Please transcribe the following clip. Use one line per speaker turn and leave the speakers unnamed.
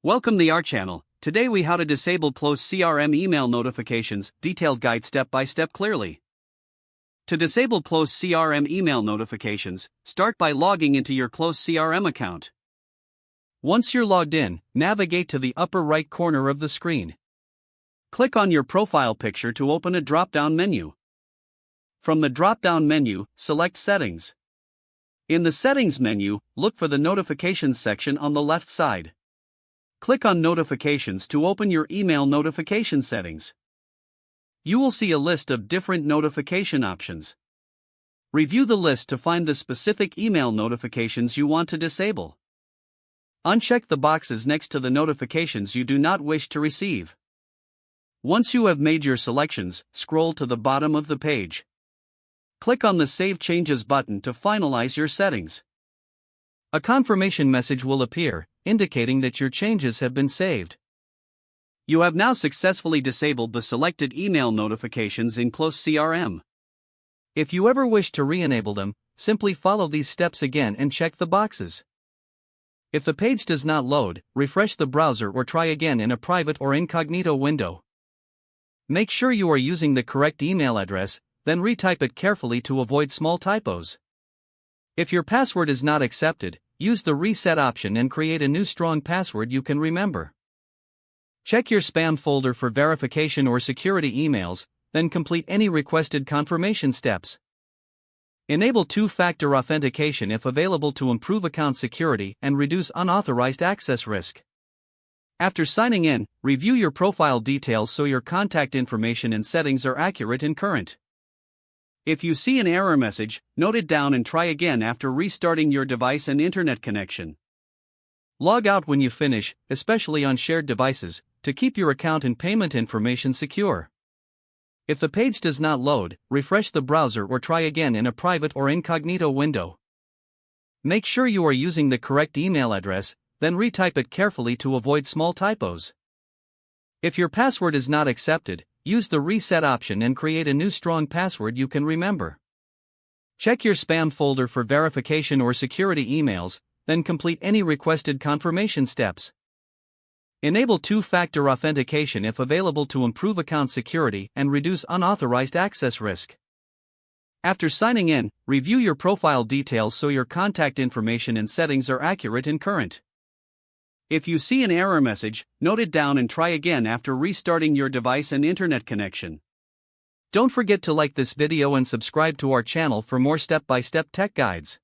Welcome to our channel. Today we how to disable Close CRM email notifications, detailed guide step by step clearly. To disable Close CRM email notifications, start by logging into your Close CRM account. Once you're logged in, navigate to the upper right corner of the screen. Click on your profile picture to open a drop-down menu. From the drop-down menu, select Settings. In the Settings menu, look for the Notifications section on the left side. Click on Notifications to open your email notification settings. You will see a list of different notification options. Review the list to find the specific email notifications you want to disable. Uncheck the boxes next to the notifications you do not wish to receive. Once you have made your selections, scroll to the bottom of the page. Click on the Save Changes button to finalize your settings. A confirmation message will appear, indicating that your changes have been saved. You have now successfully disabled the selected email notifications in Close CRM. If you ever wish to re-enable them, simply follow these steps again and check the boxes. If the page does not load, refresh the browser or try again in a private or incognito window. Make sure you are using the correct email address, then retype it carefully to avoid small typos. If your password is not accepted, use the reset option and create a new strong password you can remember. Check your spam folder for verification or security emails, then complete any requested confirmation steps. Enable two-factor authentication if available to improve account security and reduce unauthorized access risk. After signing in, review your profile details so your contact information and settings are accurate and current. If you see an error message, note it down and try again after restarting your device and internet connection. Log out when you finish, especially on shared devices, to keep your account and payment information secure. If the page does not load, refresh the browser or try again in a private or incognito window. Make sure you are using the correct email address, then retype it carefully to avoid small typos. If your password is not accepted, use the reset option and create a new strong password you can remember. Check your spam folder for verification or security emails, then complete any requested confirmation steps. Enable two-factor authentication if available to improve account security and reduce unauthorized access risk. After signing in, review your profile details so your contact information and settings are accurate and current. If you see an error message, note it down and try again after restarting your device and internet connection. Don't forget to like this video and subscribe to our channel for more step-by-step tech guides.